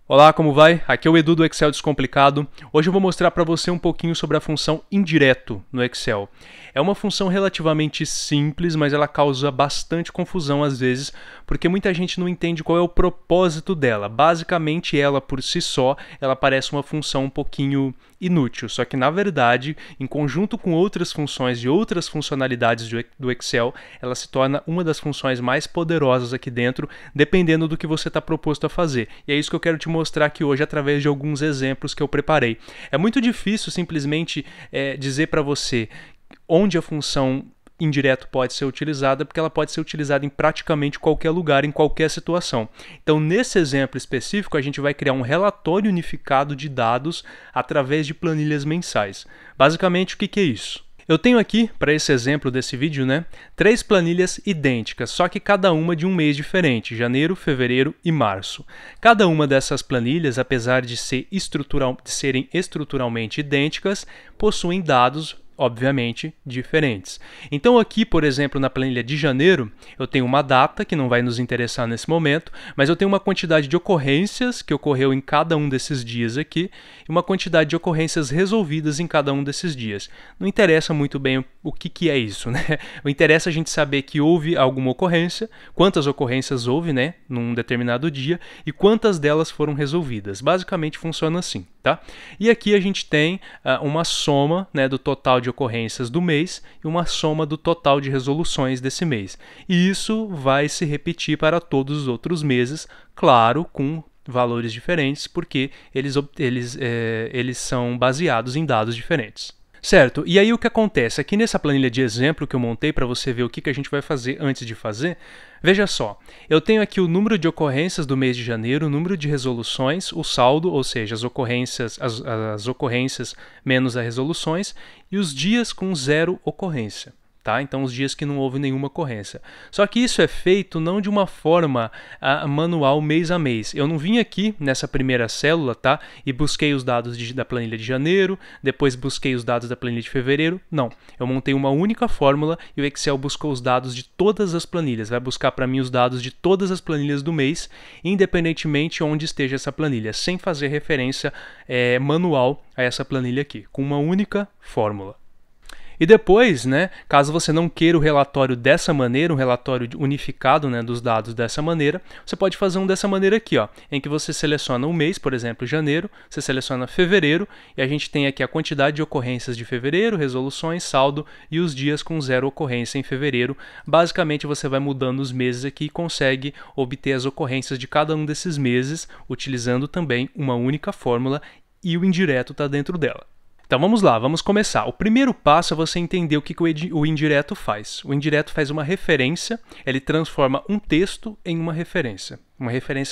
Olá, como vai? Aqui é o Edu do Excel Descomplicado. Hoje eu vou mostrar para você um pouquinho sobre a função indireto no Excel. É uma função relativamente simples, mas ela causa bastante confusão às vezes, porque muita gente não entende qual é o propósito dela. Basicamente, ela por si só, ela parece uma função um pouquinho inútil, só que na verdade, em conjunto com outras funções e outras funcionalidades do Excel, ela se torna uma das funções mais poderosas aqui dentro, dependendo do que você está proposto a fazer. E é isso que eu quero te mostrar aqui hoje através de alguns exemplos que eu preparei. É muito difícil simplesmente dizer para você onde a função indireto pode ser utilizada, porque ela pode ser utilizada em praticamente qualquer lugar, em qualquer situação. Então, nesse exemplo específico, a gente vai criar um relatório unificado de dados através de planilhas mensais. Basicamente, o que é isso? Eu tenho aqui, para esse exemplo desse vídeo, 3 planilhas idênticas, só que cada uma de um mês diferente, janeiro, fevereiro e março. Cada uma dessas planilhas, apesar de serem estruturalmente idênticas, possuem dados obviamente diferentes. Então aqui, por exemplo, na planilha de janeiro, eu tenho uma data que não vai nos interessar nesse momento, mas eu tenho uma quantidade de ocorrências que ocorreu em cada um desses dias aqui e uma quantidade de ocorrências resolvidas em cada um desses dias. Não interessa muito bem o que é isso, né? O interessa a gente saber que houve alguma ocorrência, quantas ocorrências houve, num determinado dia e quantas delas foram resolvidas. Basicamente funciona assim, tá? E aqui a gente tem uma soma, do total de ocorrências do mês e uma soma do total de resoluções desse mês. E isso vai se repetir para todos os outros meses, claro, com valores diferentes, porque eles são baseados em dados diferentes. Certo, e aí o que acontece? Aqui nessa planilha de exemplo que eu montei para você ver o que a gente vai fazer antes de fazer, veja só, eu tenho aqui o número de ocorrências do mês de janeiro, o número de resoluções, o saldo, ou seja, as ocorrências menos as resoluções, e os dias com 0 ocorrência. Tá? Então, os dias que não houve nenhuma ocorrência. Só que isso é feito não de uma forma manual mês a mês. Eu não vim aqui nessa primeira célula, tá? E busquei os dados da planilha de janeiro, depois busquei os dados da planilha de fevereiro. Não. Eu montei uma única fórmula e o Excel buscou os dados de todas as planilhas. Vai buscar para mim os dados de todas as planilhas do mês, independentemente onde esteja essa planilha, sem fazer referência manual a essa planilha aqui, com uma única fórmula. E depois, caso você não queira o relatório dessa maneira, um relatório unificado dos dados dessa maneira, você pode fazer um dessa maneira aqui, em que você seleciona um mês, por exemplo, janeiro, você seleciona fevereiro, e a gente tem aqui a quantidade de ocorrências de fevereiro, resoluções, saldo e os dias com 0 ocorrência em fevereiro. Basicamente, você vai mudando os meses aqui e consegue obter as ocorrências de cada um desses meses, utilizando também uma única fórmula e o indireto está dentro dela. Então vamos lá, vamos começar. O primeiro passo é você entender o que o indireto faz. O indireto faz uma referência, ele transforma um texto em uma referência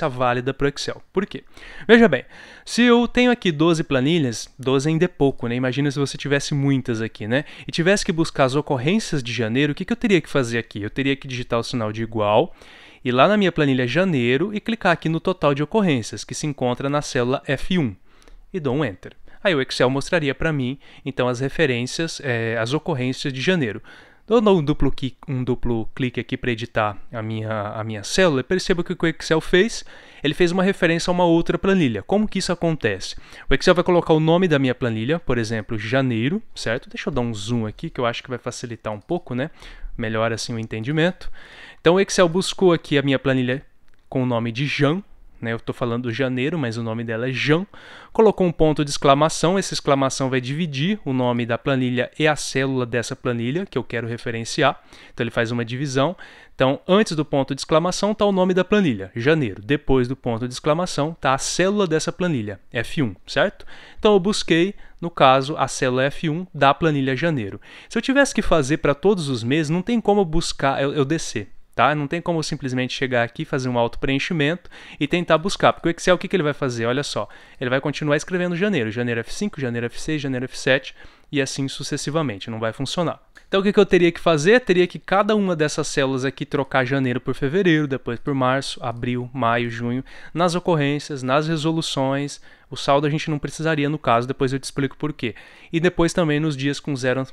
válida para o Excel. Por quê? Veja bem, se eu tenho aqui 12 planilhas, 12 ainda é pouco, Imagina se você tivesse muitas aqui, e tivesse que buscar as ocorrências de janeiro, o que eu teria que fazer aqui? Eu teria que digitar o sinal de igual, ir lá na minha planilha janeiro e clicar aqui no total de ocorrências, que se encontra na célula F1, e dou um Enter. Aí o Excel mostraria para mim, então, as referências, as ocorrências de janeiro. Dou um duplo clique aqui para editar a minha célula e perceba que o que o Excel fez, ele fez uma referência a uma outra planilha. Como que isso acontece? O Excel vai colocar o nome da minha planilha, por exemplo, janeiro, certo? Deixa eu dar um zoom aqui, que eu acho que vai facilitar um pouco, Melhor assim o entendimento. Então o Excel buscou aqui a minha planilha com o nome de Jan, eu estou falando janeiro, mas o nome dela é Jan. Colocou um ponto de exclamação, essa exclamação vai dividir o nome da planilha e a célula dessa planilha que eu quero referenciar. Então ele faz uma divisão. Então antes do ponto de exclamação está o nome da planilha, janeiro. Depois do ponto de exclamação está a célula dessa planilha, F1, certo? Então eu busquei, no caso, a célula F1 da planilha janeiro. Se eu tivesse que fazer para todos os meses, não tem como eu descer. Tá? Não tem como simplesmente chegar aqui, fazer um auto-preenchimento e tentar buscar, porque o Excel o que ele vai fazer? Olha só, ele vai continuar escrevendo janeiro, janeiro F5, janeiro F6, janeiro F7 e assim sucessivamente, não vai funcionar. Então o que eu teria que fazer? Teria que cada uma dessas células aqui trocar janeiro por fevereiro, depois por março, abril, maio, junho, nas ocorrências, nas resoluções, o saldo a gente não precisaria no caso, depois eu te explico por quê. E depois também nos dias com zero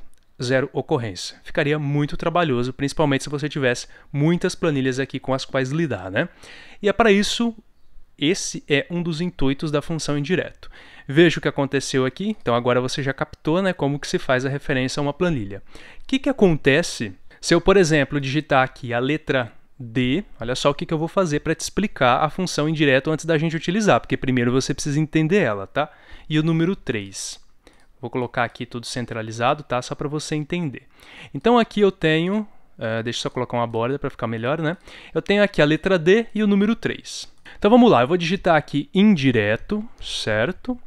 ocorrência. Ficaria muito trabalhoso, principalmente se você tivesse muitas planilhas aqui com as quais lidar, E é para isso Esse é um dos intuitos da função indireto. Veja o que aconteceu aqui. Então agora você já captou, né, como que se faz a referência a uma planilha. O que acontece se eu, por exemplo, digitar aqui a letra D? Olha só o que eu vou fazer para te explicar a função indireto antes da gente utilizar, porque primeiro você precisa entender ela, tá? E o número 3. Vou colocar aqui tudo centralizado, tá? Só para você entender. Então aqui eu tenho... deixa eu só colocar uma borda para ficar melhor, né? Eu tenho aqui a letra D e o número 3. Então vamos lá, eu vou digitar aqui indireto, certo?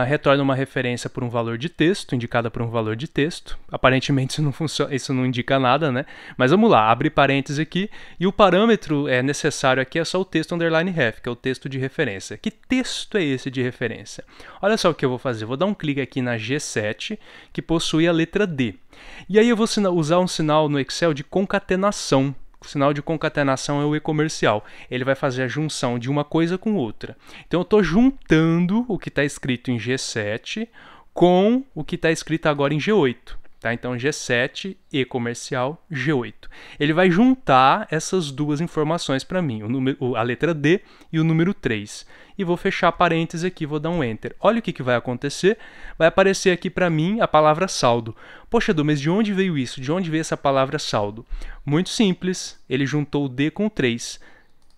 Retorna uma referência por um valor de texto, indicada por um valor de texto. Aparentemente isso não funciona, isso não indica nada, né? Mas vamos lá, abre parênteses aqui, e o parâmetro necessário aqui é só o texto underline ref, que é o texto de referência. Que texto é esse de referência? Olha só o que eu vou fazer, vou dar um clique aqui na G7, que possui a letra D. E aí eu vou usar um sinal no Excel de concatenação. O sinal de concatenação é o e-comercial. Ele vai fazer a junção de uma coisa com outra. Então eu estou juntando o que está escrito em G7 com o que está escrito agora em G8. Tá? Então G7, e-comercial, G8. Ele vai juntar essas duas informações para mim, a letra D e o número 3. E vou fechar parênteses aqui, vou dar um Enter. Olha o que vai acontecer. Vai aparecer aqui para mim a palavra saldo. Poxa, Edu, mas de onde veio isso? De onde veio essa palavra saldo? Muito simples, ele juntou o D com o 3.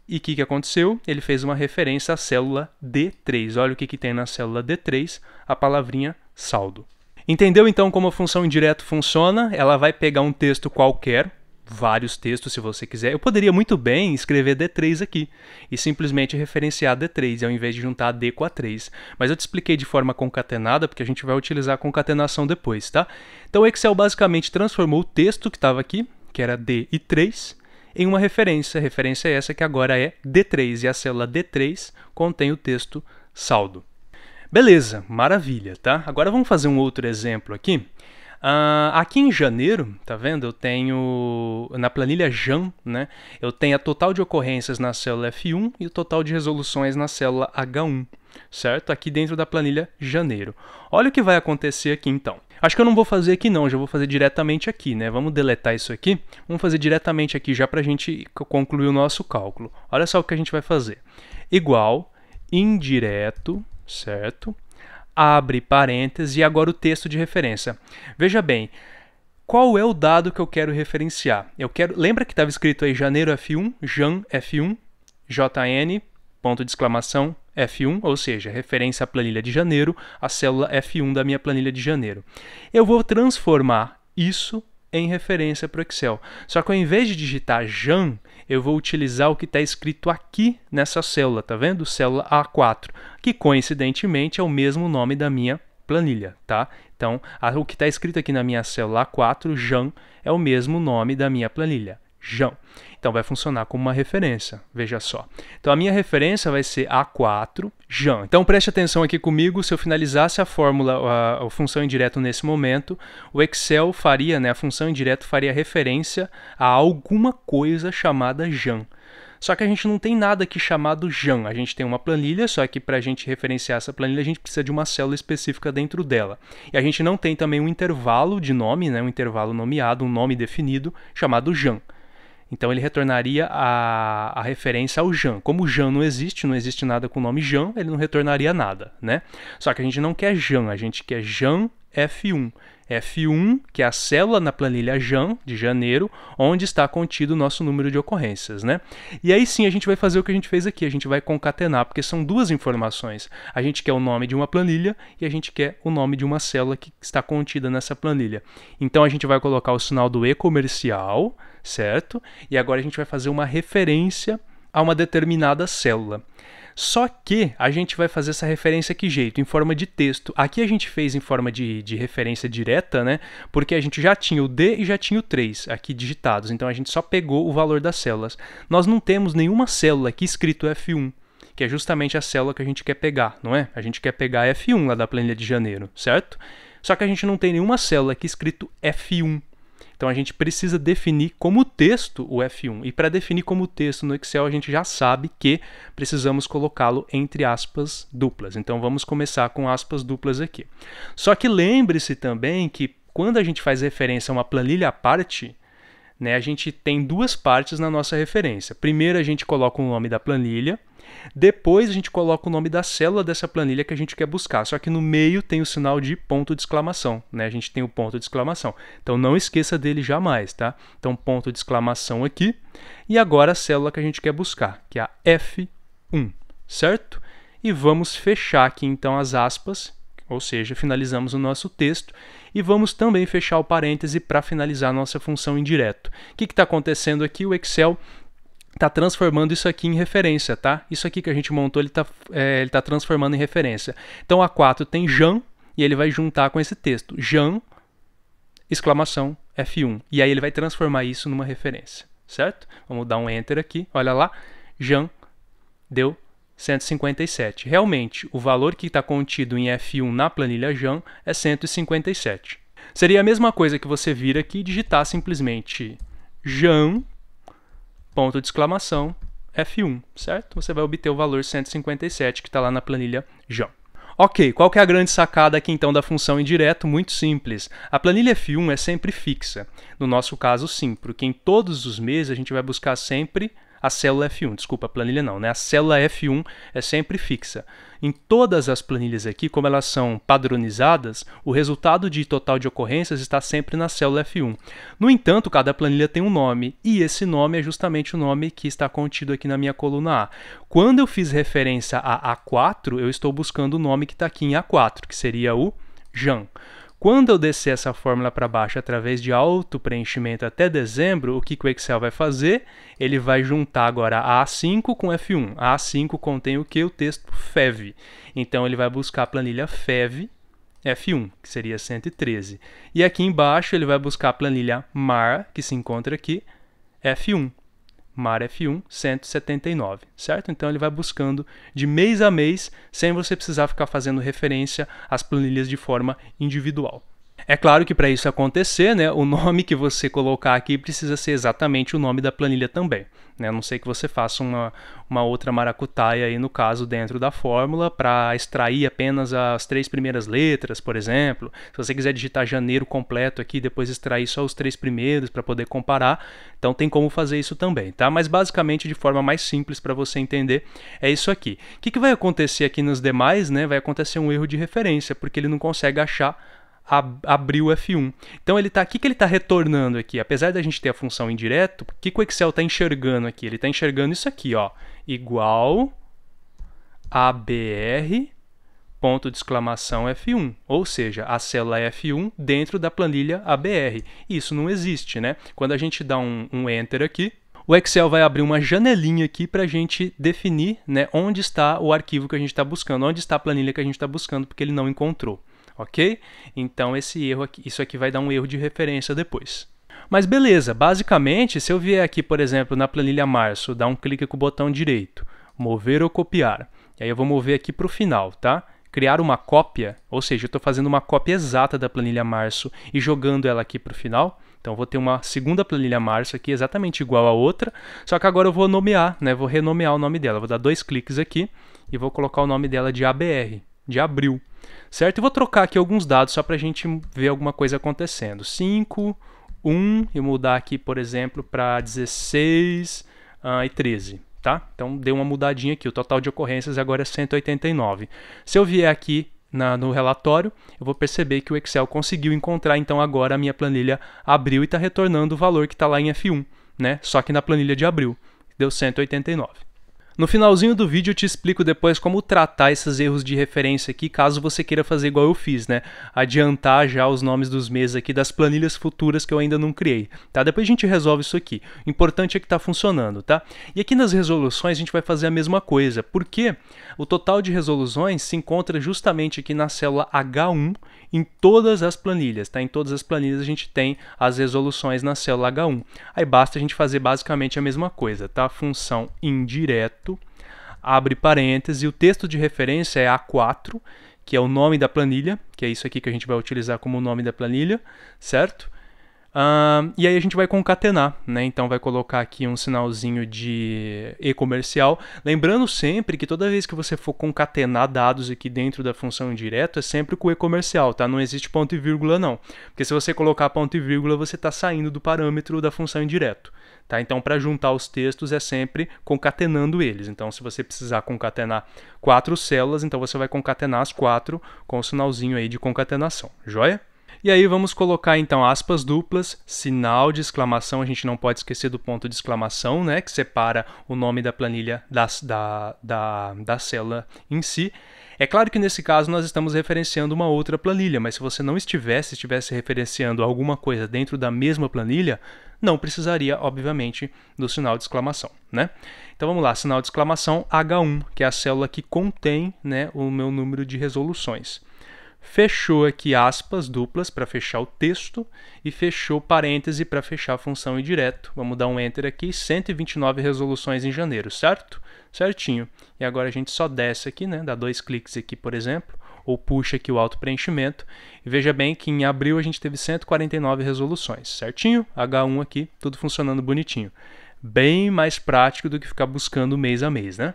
E o que aconteceu? Ele fez uma referência à célula D3. Olha o que tem na célula D3, a palavrinha saldo. Entendeu então como a função indireto funciona? Ela vai pegar um texto qualquer, vários textos se você quiser. Eu poderia muito bem escrever D3 aqui e simplesmente referenciar D3 ao invés de juntar D com a 3. Mas eu te expliquei de forma concatenada porque a gente vai utilizar a concatenação depois, tá? Então o Excel basicamente transformou o texto que estava aqui, que era D e 3, em uma referência. A referência é essa que agora é D3 e a célula D3 contém o texto saldo. Beleza, maravilha, tá? Agora vamos fazer um outro exemplo aqui. Aqui em janeiro, tá vendo? Eu tenho, na planilha JAN, né? Eu tenho a total de ocorrências na célula F1 e o total de resoluções na célula H1, certo? Aqui dentro da planilha janeiro. Olha o que vai acontecer aqui então. Acho que eu não vou fazer aqui não, já vou fazer diretamente aqui, né? Vamos deletar isso aqui. Vamos fazer diretamente aqui já para a gente concluir o nosso cálculo. Olha só o que a gente vai fazer. Igual, indireto, certo? Abre parênteses e agora o texto de referência. Veja bem, qual é o dado que eu quero referenciar? Lembra que estava escrito aí janeiro F1, JAN F1, JN, ponto de exclamação, F1, ou seja, referência à planilha de janeiro, a célula F1 da minha planilha de janeiro. Eu vou transformar isso em referência para o Excel. Só que ao invés de digitar JAN, eu vou utilizar o que está escrito aqui nessa célula, tá vendo? Célula A4, que coincidentemente é o mesmo nome da minha planilha, tá? Então, o que está escrito aqui na minha célula A4, JAN, é o mesmo nome da minha planilha, JAN. Então, vai funcionar como uma referência, veja só. Então, a minha referência vai ser A4, JAN. Então, preste atenção aqui comigo, se eu finalizasse a fórmula, a função indireto nesse momento, o Excel faria, né, a função indireto faria referência a alguma coisa chamada JAN. Só que a gente não tem nada aqui chamado JAN. A gente tem uma planilha, só que para a gente referenciar essa planilha, a gente precisa de uma célula específica dentro dela. E a gente não tem também um intervalo de nome, né, um intervalo nomeado, um nome definido, chamado JAN. Então ele retornaria a referência ao JAN. Como o JAN não existe nada com o nome JAN, ele não retornaria nada, né? Só que a gente não quer JAN, a gente quer JAN F1. F1, que é a célula na planilha JAN, de janeiro, onde está contido o nosso número de ocorrências, né? E aí sim a gente vai fazer o que a gente fez aqui, a gente vai concatenar, porque são duas informações. A gente quer o nome de uma planilha e a gente quer o nome de uma célula que está contida nessa planilha. Então a gente vai colocar o sinal do e-comercial, certo? E agora a gente vai fazer uma referência a uma determinada célula. Só que a gente vai fazer essa referência que jeito? Em forma de texto. Aqui a gente fez em forma de referência direta, né? Porque a gente já tinha o D e já tinha o 3 aqui digitados. Então a gente só pegou o valor das células. Nós não temos nenhuma célula aqui escrito F1, que é justamente a célula que a gente quer pegar, não é? A gente quer pegar F1 lá da planilha de janeiro, certo? Só que a gente não tem nenhuma célula aqui escrito F1. Então a gente precisa definir como texto o F1. E para definir como texto no Excel, a gente já sabe que precisamos colocá-lo entre aspas duplas. Então vamos começar com aspas duplas aqui. Só que lembre-se também que quando a gente faz referência a uma planilha à parte, né, a gente tem duas partes na nossa referência. Primeiro a gente coloca o nome da planilha Depois a gente coloca o nome da célula dessa planilha que a gente quer buscar, só que no meio tem o sinal de ponto de exclamação, né? A gente tem o ponto de exclamação, então não esqueça dele jamais, tá? Então ponto de exclamação aqui, e agora a célula que a gente quer buscar, que é a F1, certo? E vamos fechar aqui então as aspas, ou seja, finalizamos o nosso texto, e vamos também fechar o parêntese para finalizar a nossa função indireto. O que está acontecendo aqui? O Excel está transformando isso aqui em referência, tá? Isso aqui que a gente montou, ele tá transformando em referência. Então, A4 tem Jean, e ele vai juntar com esse texto. Jean, exclamação, F1. E aí ele vai transformar isso numa referência, certo? Vamos dar um Enter aqui, olha lá. Jean deu 157. Realmente, o valor que está contido em F1 na planilha Jean é 157. Seria a mesma coisa que você vir aqui e digitar simplesmente Jean, ponto de exclamação, F1, certo? Você vai obter o valor 157 que está lá na planilha Jean. Ok, qual que é a grande sacada aqui então da função indireto? Muito simples. A planilha F1 é sempre fixa. No nosso caso, sim, porque em todos os meses a gente vai buscar sempre a célula F1. Desculpa, a planilha não, né? A célula F1 é sempre fixa. Em todas as planilhas aqui, como elas são padronizadas, o resultado de total de ocorrências está sempre na célula F1. No entanto, cada planilha tem um nome, e esse nome é justamente o nome que está contido aqui na minha coluna A. Quando eu fiz referência a A4, eu estou buscando o nome que está aqui em A4, que seria o Jean. Quando eu descer essa fórmula para baixo através de auto-preenchimento até dezembro, o que o Excel vai fazer? Ele vai juntar agora a A5 com F1. A A5 contém o que? O texto FEV. Então, ele vai buscar a planilha FEV F1, que seria 113. E aqui embaixo ele vai buscar a planilha MAR, que se encontra aqui, F1. MAR F1, 179, certo? Então ele vai buscando de mês a mês, sem você precisar ficar fazendo referência às planilhas de forma individual. É claro que para isso acontecer, né, o nome que você colocar aqui precisa ser exatamente o nome da planilha também. Né? A não ser que você faça uma outra maracutaia aí, no caso, dentro da fórmula, para extrair apenas as 3 primeiras letras, por exemplo. Se você quiser digitar janeiro completo aqui, depois extrair só os 3 primeiros para poder comparar, então tem como fazer isso também, tá? Mas basicamente, de forma mais simples para você entender, é isso aqui. O que vai acontecer aqui nos demais, né? Vai acontecer um erro de referência, porque ele não consegue achar abrir o F1. Então, ele tá, o que ele está retornando aqui? Apesar da gente ter a função indireto, o que o Excel está enxergando aqui? Ele está enxergando isso aqui, ó, igual ABR, ponto de exclamação F1, ou seja, a célula F1 dentro da planilha ABR. Isso não existe, né? Quando a gente dá um Enter aqui, o Excel vai abrir uma janelinha aqui para a gente definir, né, onde está o arquivo que a gente está buscando, onde está a planilha que a gente está buscando, porque ele não encontrou. Ok? Então isso aqui vai dar um erro de referência depois. Mas beleza, basicamente, se eu vier aqui, por exemplo, na planilha março, dar um clique com o botão direito, mover ou copiar, e aí eu vou mover aqui para o final, tá? Criar uma cópia, ou seja, eu estou fazendo uma cópia exata da planilha março e jogando ela aqui para o final. Então, vou ter uma segunda planilha março aqui, exatamente igual a outra, só que agora eu vou nomear, né? Vou renomear o nome dela. Vou dar 2 cliques aqui e vou colocar o nome dela de ABR, de abril. Certo? E vou trocar aqui alguns dados só para a gente ver alguma coisa acontecendo. 5, 1, e mudar aqui, por exemplo, para 16 e 13. Tá? Então, deu uma mudadinha aqui. O total de ocorrências agora é 189. Se eu vier aqui no relatório, eu vou perceber que o Excel conseguiu encontrar, então, agora a minha planilha abril e está retornando o valor que está lá em F1, né? Só que na planilha de abril. Deu 189. No finalzinho do vídeo eu te explico depois como tratar esses erros de referência aqui, caso você queira fazer igual eu fiz, né? Adiantar já os nomes dos meses aqui das planilhas futuras que eu ainda não criei, tá? Depois a gente resolve isso aqui. O importante é que está funcionando, tá? E aqui nas resoluções a gente vai fazer a mesma coisa, porque o total de resoluções se encontra justamente aqui na célula H1 em todas as planilhas, tá? Em todas as planilhas a gente tem as resoluções na célula H1. Aí basta a gente fazer basicamente a mesma coisa, tá? Função indireto, abre parênteses, e o texto de referência é A4, que é o nome da planilha, que é isso aqui que a gente vai utilizar como nome da planilha, certo? E aí a gente vai concatenar, né? Então vai colocar aqui um sinalzinho de e comercial. Lembrando sempre que toda vez que você for concatenar dados aqui dentro da função indireto, é sempre com e comercial, tá? Não existe ponto e vírgula não. Porque se você colocar ponto e vírgula, você está saindo do parâmetro da função indireto. Tá? Então, para juntar os textos é sempre concatenando eles. Então, se você precisar concatenar 4 células, então você vai concatenar as 4 com o sinalzinho aí de concatenação. Joia? E aí vamos colocar então aspas duplas, sinal de exclamação, a gente não pode esquecer do ponto de exclamação, né, que separa o nome da planilha da célula em si. É claro que nesse caso nós estamos referenciando uma outra planilha, mas se você não estivesse referenciando alguma coisa dentro da mesma planilha, não precisaria, obviamente, do sinal de exclamação, né? Então vamos lá, sinal de exclamação H1, que é a célula que contém, né, o meu número de resoluções. Fechou aqui aspas duplas para fechar o texto e fechou parêntese para fechar a função indireto. Vamos dar um enter aqui, 129 resoluções em janeiro, certo? Certinho. E agora a gente só desce aqui, né? Dá 2 cliques aqui, por exemplo, ou puxa aqui o auto-preenchimento. E veja bem que em abril a gente teve 149 resoluções, certinho? H1 aqui, tudo funcionando bonitinho. Bem mais prático do que ficar buscando mês a mês, né?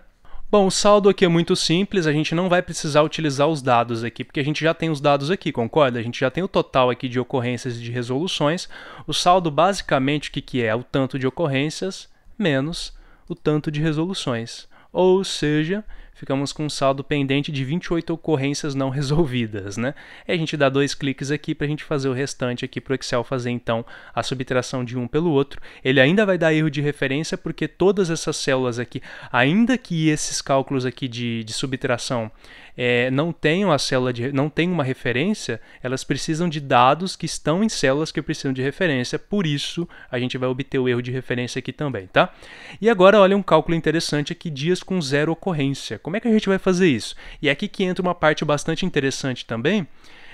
Bom, o saldo aqui é muito simples, a gente não vai precisar utilizar os dados aqui, porque a gente já tem os dados aqui, concorda? A gente já tem o total aqui de ocorrências e de resoluções. O saldo, basicamente, o que é? O tanto de ocorrências menos o tanto de resoluções. Ou seja, ficamos com um saldo pendente de 28 ocorrências não resolvidas, né? E a gente dá 2 cliques aqui para a gente fazer o restante aqui para o Excel fazer, então, a subtração de um pelo outro. Ele ainda vai dar erro de referência porque todas essas células aqui, ainda que esses cálculos aqui de subtração não tenham não tenham uma referência, elas precisam de dados que estão em células que precisam de referência, por isso a gente vai obter o erro de referência aqui também, tá? E agora olha um cálculo interessante aqui, dias com 0 ocorrência. Como é que a gente vai fazer isso? E é aqui que entra uma parte bastante interessante também,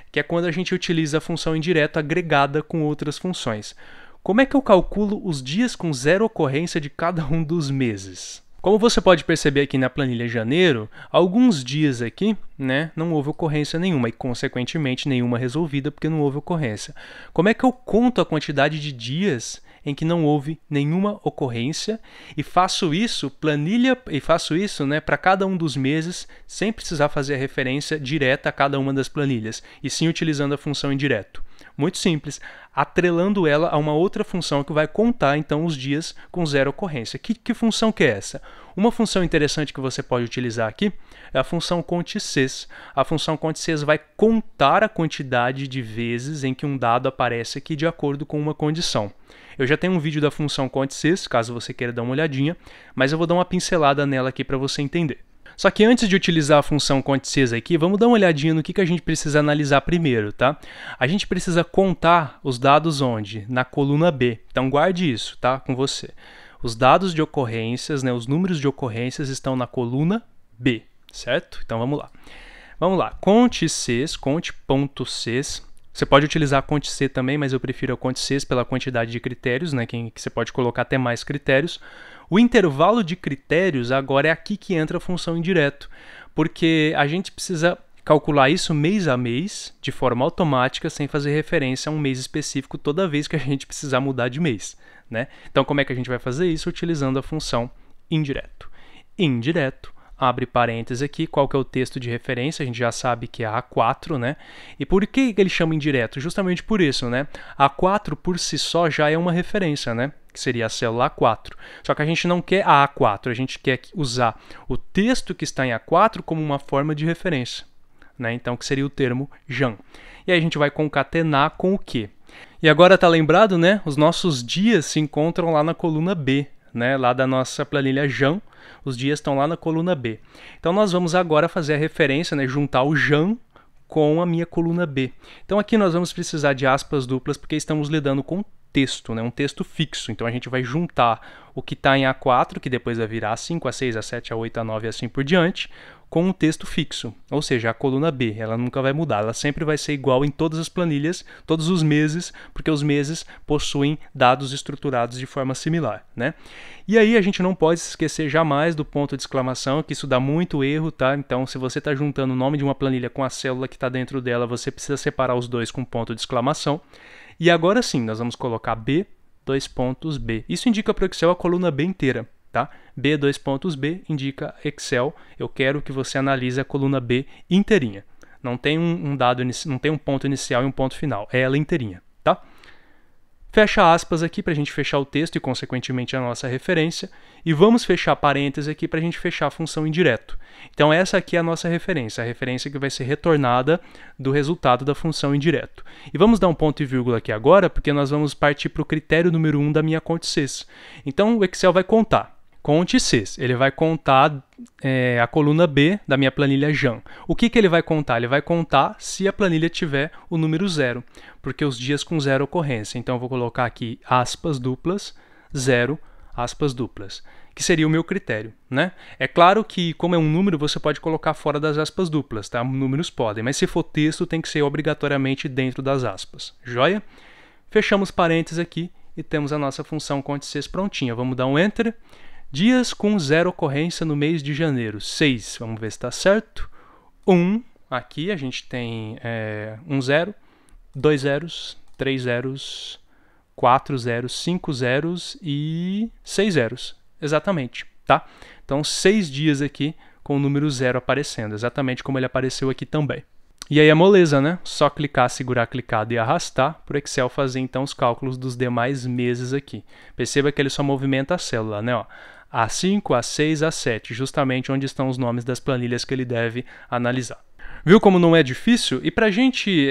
que é quando a gente utiliza a função indireta agregada com outras funções. Como é que eu calculo os dias com 0 ocorrência de cada um dos meses? Como você pode perceber aqui na planilha janeiro, alguns dias aqui, né, não houve ocorrência nenhuma e, consequentemente, nenhuma resolvida porque não houve ocorrência. Como é que eu conto a quantidade de dias em que não houve nenhuma ocorrência e faço isso né, para cada um dos meses sem precisar fazer a referência direta a cada uma das planilhas e sim utilizando a função indireto? Muito simples, atrelando ela a uma outra função que vai contar então os dias com 0 ocorrência. Que função que é essa? Uma função interessante que você pode utilizar aqui é a função conte-ses. A função conte-ses vai contar a quantidade de vezes em que um dado aparece aqui de acordo com uma condição. Eu já tenho um vídeo da função conte-ses, caso você queira dar uma olhadinha, mas eu vou dar uma pincelada nela aqui para você entender. Só que antes de utilizar a função conte-ses aqui, vamos dar uma olhadinha no que a gente precisa analisar primeiro, tá? A gente precisa contar os dados onde? Na coluna B. Então guarde isso, tá? Com você. Os dados de ocorrências, né, os números de ocorrências estão na coluna B, certo? Então vamos lá. Vamos lá. Conte-ses, conte.ses. Você pode utilizar conte-ses também, mas eu prefiro a conte-ses pela quantidade de critérios, né, que você pode colocar até mais critérios. O intervalo de critérios agora é aqui que entra a função indireto, porque a gente precisa calcular isso mês a mês, de forma automática, sem fazer referência a um mês específico toda vez que a gente precisar mudar de mês, né? Então, como é que a gente vai fazer isso? Utilizando a função indireto. Indireto, abre parênteses aqui, qual que é o texto de referência? A gente já sabe que é A4, né? E por que ele chama indireto? Justamente por isso, né? A4 por si só já é uma referência, né? Que seria a célula A4. Só que a gente não quer a A4, a gente quer usar o texto que está em A4 como uma forma de referência, né? Então, que seria o termo Jan. E aí a gente vai concatenar com o quê? E agora tá lembrado, né? Os nossos dias se encontram lá na coluna B, né? Lá da nossa planilha Jan, os dias estão lá na coluna B. Então, nós vamos agora fazer a referência, né? Juntar o Jan com a minha coluna B. Então, aqui nós vamos precisar de aspas duplas porque estamos lidando com texto, né? Um texto fixo. Então a gente vai juntar o que está em A4, que depois vai virar A5, A6, A7, A8, A9 e assim por diante, com um texto fixo, ou seja, a coluna B. Ela nunca vai mudar, ela sempre vai ser igual em todas as planilhas, todos os meses, porque os meses possuem dados estruturados de forma similar, né? E aí a gente não pode se esquecer jamais do ponto de exclamação, que isso dá muito erro, tá? Então, se você está juntando o nome de uma planilha com a célula que está dentro dela, você precisa separar os dois com ponto de exclamação. E agora sim, nós vamos colocar B, dois pontos B. Isso indica para o Excel a coluna B inteira, tá? B, dois pontos B, indica Excel, eu quero que você analise a coluna B inteirinha. Não tem não tem um ponto inicial e um ponto final, é ela inteirinha, tá? Fecha aspas aqui para a gente fechar o texto e, consequentemente, a nossa referência. E vamos fechar parênteses aqui para a gente fechar a função indireto. Então, essa aqui é a nossa referência, a referência que vai ser retornada do resultado da função indireto. E vamos dar um ponto e vírgula aqui agora, porque nós vamos partir para o critério número 1 da minha conte Cs. Então, o Excel vai contar. Conte Cs, ele vai contar a coluna B da minha planilha JAN. O que ele vai contar? Ele vai contar se a planilha tiver o número 0, porque os dias com 0 ocorrência. Então eu vou colocar aqui aspas duplas, 0, aspas duplas, que seria o meu critério, né? É claro que, como é um número, você pode colocar fora das aspas duplas, tá? Números podem, mas se for texto, tem que ser obrigatoriamente dentro das aspas. Joia? Fechamos parênteses aqui e temos a nossa função conte Cs prontinha. Vamos dar um Enter. Dias com 0 ocorrência no mês de janeiro, 6. Vamos ver se está certo. 1, aqui a gente tem 1 0, 2 zeros, 3 zeros, 4 zeros, 5 zeros e 6 zeros. Exatamente, tá? Então, 6 dias aqui com o número 0 aparecendo, exatamente como ele apareceu aqui também. E aí é moleza, né? Só clicar, segurar clicado e arrastar para o Excel fazer então os cálculos dos demais meses aqui. Perceba que ele só movimenta a célula, né? Ó, A5, A6, A7, justamente onde estão os nomes das planilhas que ele deve analisar. Viu como não é difícil? E para a gente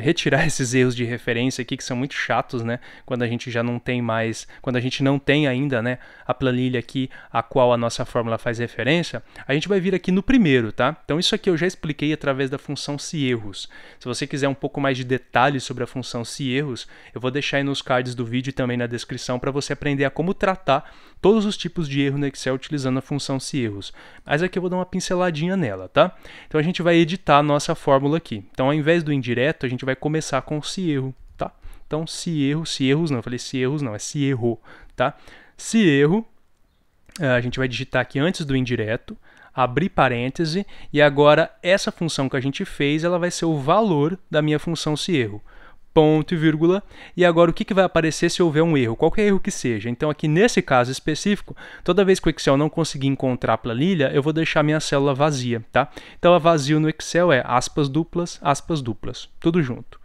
retirar esses erros de referência aqui, que são muito chatos, né? Quando a gente já não tem mais, quando a gente não tem ainda, né, a planilha aqui a qual a nossa fórmula faz referência, a gente vai vir aqui no primeiro, tá? Então isso aqui eu já expliquei através da função se-erros. Se você quiser um pouco mais de detalhes sobre a função se-erros, eu vou deixar aí nos cards do vídeo e também na descrição para você aprender a como tratar todos os tipos de erro no Excel utilizando a função se-erros. Mas aqui eu vou dar uma pinceladinha nela, tá? Então a gente vai editar a nossa fórmula aqui. Então, ao invés do indireto, a gente vai começar com se-erro, tá? Então, se-erros não, eu falei se-erros não, é se-erro, tá? Se-erro, a gente vai digitar aqui antes do indireto, abrir parêntese, e agora essa função que a gente fez, ela vai ser o valor da minha função se-erro. Ponto e vírgula, e agora o que vai aparecer se houver um erro, qualquer erro que seja. Então aqui nesse caso específico, toda vez que o Excel não conseguir encontrar a planilha, eu vou deixar minha célula vazia, tá? Então a vazio no Excel é aspas duplas, tudo junto.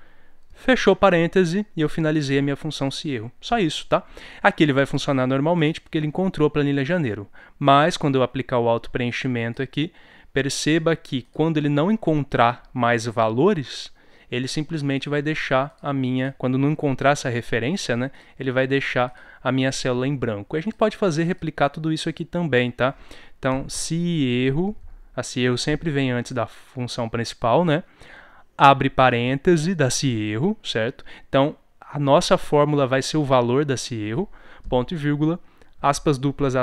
Fechou parêntese e eu finalizei a minha função se-erro. Só isso, tá? Aqui ele vai funcionar normalmente porque ele encontrou a planilha janeiro. Mas quando eu aplicar o auto-preenchimento aqui, perceba que quando ele não encontrar mais valores, ele simplesmente vai deixar a minha, quando não encontrar essa referência, né, ele vai deixar a minha célula em branco. E a gente pode replicar tudo isso aqui também, tá? Então, se-erro, a se-erro sempre vem antes da função principal, né? Abre parêntese da se-erro, certo? Então, a nossa fórmula vai ser o valor da se-erro, ponto e vírgula, aspas duplas,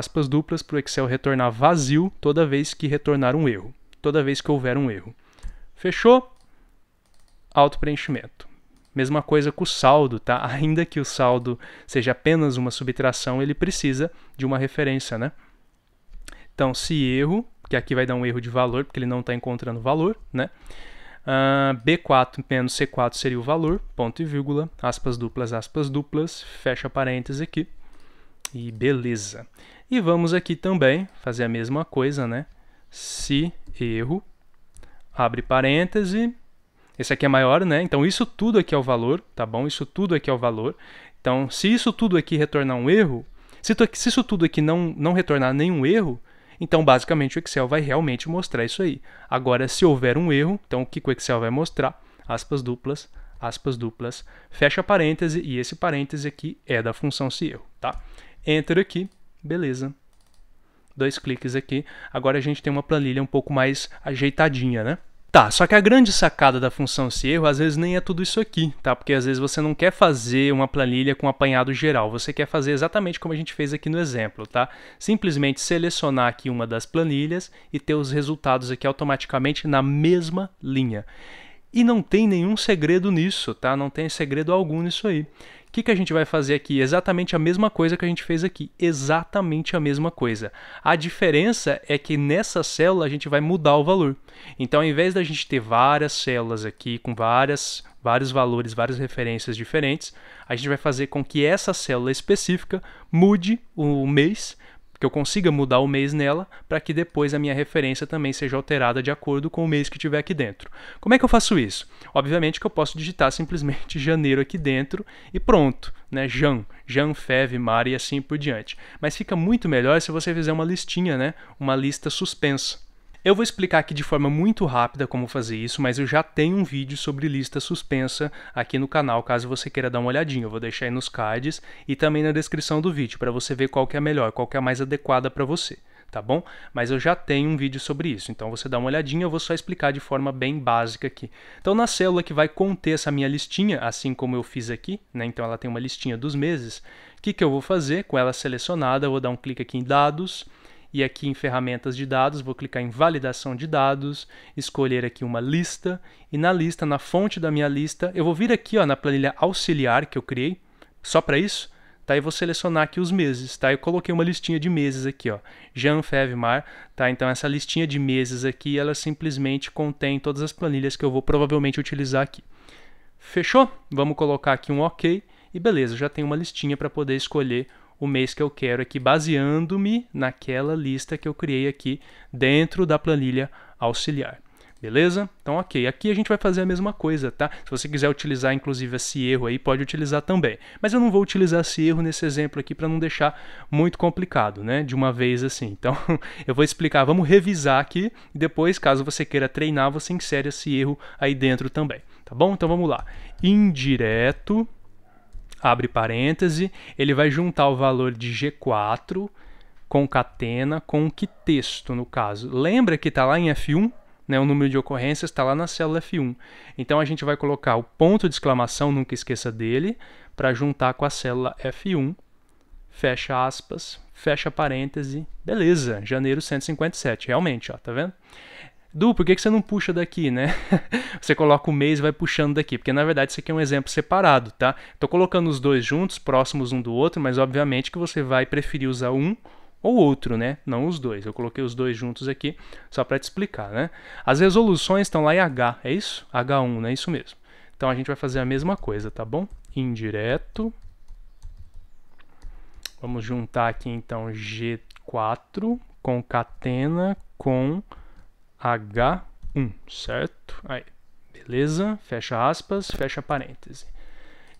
para o Excel retornar vazio toda vez que retornar um erro, toda vez que houver um erro. Fechou? Auto-preenchimento. Mesma coisa com o saldo, tá? Ainda que o saldo seja apenas uma subtração, ele precisa de uma referência, né? Então, se-erro, que aqui vai dar um erro de valor, porque ele não está encontrando valor, né? B4 menos C4 seria o valor, ponto e vírgula, aspas duplas, fecha parênteses aqui, e beleza. E vamos aqui também fazer a mesma coisa, né? Se-erro, abre parêntese. Esse aqui é maior, né? Então, isso tudo aqui é o valor, tá bom? Isso tudo aqui é o valor. Então, se isso tudo aqui retornar um erro, se isso tudo aqui não retornar nenhum erro, então, basicamente, o Excel vai realmente mostrar isso aí. Agora, se houver um erro, então, o que o Excel vai mostrar? Aspas duplas, fecha parêntese, e esse parêntese aqui é da função se-erro, tá? Enter aqui, beleza. 2 cliques aqui. Agora, a gente tem uma planilha um pouco mais ajeitadinha, né? Tá, só que a grande sacada da função se-erro às vezes nem é tudo isso aqui, tá? Porque às vezes você não quer fazer uma planilha com apanhado geral, você quer fazer exatamente como a gente fez aqui no exemplo, tá? Simplesmente selecionar aqui uma das planilhas e ter os resultados aqui automaticamente na mesma linha. E não tem nenhum segredo nisso, tá? Não tem segredo algum nisso aí. que a gente vai fazer aqui? Exatamente a mesma coisa que a gente fez aqui. Exatamente a mesma coisa. A diferença é que nessa célula a gente vai mudar o valor. Então, ao invés da gente ter várias células aqui com vários valores, várias referências diferentes, a gente vai fazer com que essa célula específica mude o mês, que eu consiga mudar o mês nela, para que depois a minha referência também seja alterada de acordo com o mês que tiver aqui dentro. Como é que eu faço isso? Obviamente que eu posso digitar simplesmente janeiro aqui dentro e pronto, né? Jan, Fev, Mar e assim por diante. Mas fica muito melhor se você fizer uma listinha, né? Uma lista suspensa. Eu vou explicar aqui de forma muito rápida como fazer isso, mas eu já tenho um vídeo sobre lista suspensa aqui no canal, caso você queira dar uma olhadinha. Eu vou deixar aí nos cards e também na descrição do vídeo, para você ver qual que é a melhor, qual que é a mais adequada para você, tá bom? Mas eu já tenho um vídeo sobre isso, então você dá uma olhadinha, eu vou só explicar de forma bem básica aqui. Então, na célula que vai conter essa minha listinha, assim como eu fiz aqui, né? Então ela tem uma listinha dos meses, o que eu vou fazer? Com ela selecionada, eu vou dar um clique aqui em Dados, e aqui em ferramentas de dados, vou clicar em validação de dados, escolher aqui uma lista, e na lista, na fonte da minha lista, eu vou vir aqui ó, na planilha auxiliar que eu criei, só para isso, tá? E vou selecionar aqui os meses, tá? Eu coloquei uma listinha de meses aqui, ó, Jan, Fev, Mar, tá? Então essa listinha de meses aqui, ela simplesmente contém todas as planilhas que eu vou provavelmente utilizar aqui. Fechou? Vamos colocar aqui um OK, e beleza, já tenho uma listinha para poder escolher o mês que eu quero aqui, baseando-me naquela lista que eu criei aqui dentro da planilha auxiliar. Beleza? Então, ok. Aqui a gente vai fazer a mesma coisa, tá? Se você quiser utilizar, inclusive, esse erro aí, pode utilizar também. Mas eu não vou utilizar esse erro nesse exemplo aqui para não deixar muito complicado, né? De uma vez assim. Então, eu vou explicar. Vamos revisar aqui e depois, caso você queira treinar, você insere esse erro aí dentro também. Tá bom? Então, vamos lá. Indireto. Abre parêntese, ele vai juntar o valor de G4, concatena, com que texto, no caso. Lembra que está lá em F1, né, o número de ocorrências está lá na célula F1. Então, a gente vai colocar o ponto de exclamação, nunca esqueça dele, para juntar com a célula F1, fecha aspas, fecha parêntese, beleza, janeiro 157, realmente, ó, tá vendo? Du, por que você não puxa daqui, né? Você coloca o mês e vai puxando daqui, porque na verdade isso aqui é um exemplo separado, tá? Estou colocando os dois juntos, próximos um do outro, mas obviamente que você vai preferir usar um ou outro, né? Não os dois. Eu coloquei os dois juntos aqui só para te explicar, né? As resoluções estão lá em H, é isso? H1, né? Isso mesmo. Então a gente vai fazer a mesma coisa, tá bom? Indireto. Vamos juntar aqui então G4, concatena com H1, certo? Aí, beleza, fecha aspas, fecha parêntese.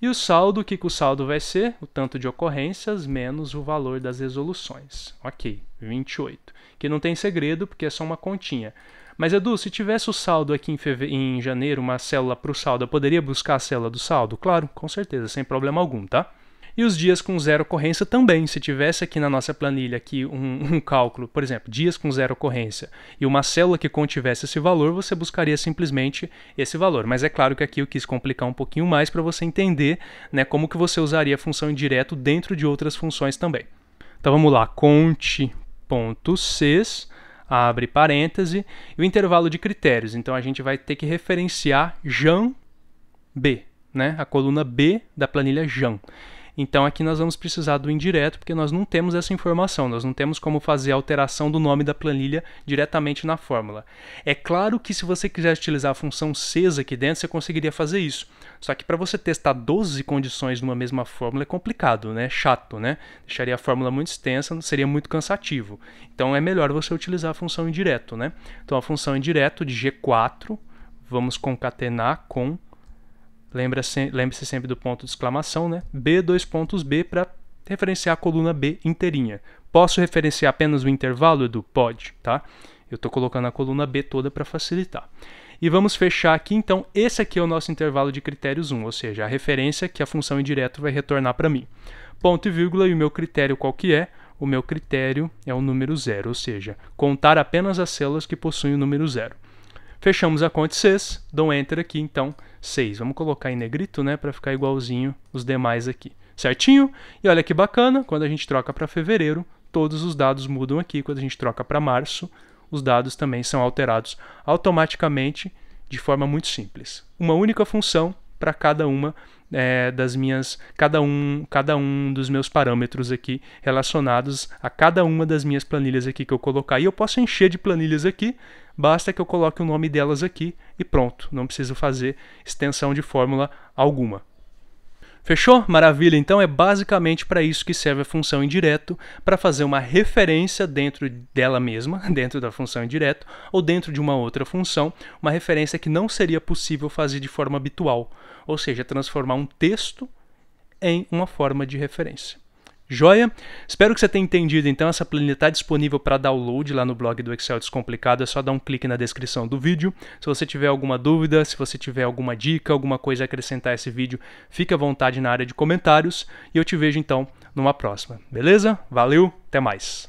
E o saldo, o que o saldo vai ser? O tanto de ocorrências menos o valor das resoluções. Ok, 28. Que não tem segredo, porque é só uma continha. Mas, Edu, se tivesse o saldo aqui em janeiro, uma célula para o saldo, eu poderia buscar a célula do saldo? Claro, com certeza, sem problema algum, tá? E os dias com zero ocorrência também. Se tivesse aqui na nossa planilha aqui um cálculo, por exemplo, dias com zero ocorrência, e uma célula que contivesse esse valor, você buscaria simplesmente esse valor. Mas é claro que aqui eu quis complicar um pouquinho mais para você entender, né, como que você usaria a função indireto dentro de outras funções também. Então vamos lá, conte.sys, abre parêntese, e o intervalo de critérios. Então a gente vai ter que referenciar Jan B, né, a coluna B da planilha Jan. Então aqui nós vamos precisar do indireto, porque nós não temos essa informação, nós não temos como fazer a alteração do nome da planilha diretamente na fórmula. É claro que se você quiser utilizar a função sys aqui dentro, você conseguiria fazer isso. Só que para você testar 12 condições numa mesma fórmula é complicado, né? Chato, né? Deixaria a fórmula muito extensa, seria muito cansativo. Então é melhor você utilizar a função indireto, né? Então a função indireto de G4, vamos concatenar com... Lembre-se sempre do ponto de exclamação, né? B, dois pontos B, para referenciar a coluna B inteirinha. Posso referenciar apenas o intervalo, Edu? Pode, tá? Eu estou colocando a coluna B toda para facilitar. E vamos fechar aqui, então, esse aqui é o nosso intervalo de critérios 1, ou seja, a referência que a função indireto vai retornar para mim. Ponto e vírgula, e o meu critério qual que é? O meu critério é o número 0, ou seja, contar apenas as células que possuem o número 0. Fechamos a conta sys, dou Enter aqui, então, 6. Vamos colocar em negrito, né, para ficar igualzinho os demais aqui. Certinho? E olha que bacana, quando a gente troca para fevereiro, todos os dados mudam aqui. Quando a gente troca para março, os dados também são alterados automaticamente de forma muito simples. Uma única função para cada uma cada um dos meus parâmetros aqui relacionados a cada uma das minhas planilhas aqui que eu colocar. E eu posso encher de planilhas aqui, basta que eu coloque o nome delas aqui e pronto, não preciso fazer extensão de fórmula alguma. Fechou? Maravilha! Então é basicamente para isso que serve a função indireto, para fazer uma referência dentro dela mesma, dentro da função indireto, ou dentro de uma outra função, uma referência que não seria possível fazer de forma habitual, ou seja, transformar um texto em uma forma de referência. Joia? Espero que você tenha entendido. Então, essa planilha está disponível para download lá no blog do Excel Descomplicado. É só dar um clique na descrição do vídeo. Se você tiver alguma dúvida, se você tiver alguma dica, alguma coisa a acrescentar a esse vídeo, fique à vontade na área de comentários. E eu te vejo então numa próxima. Beleza? Valeu, até mais!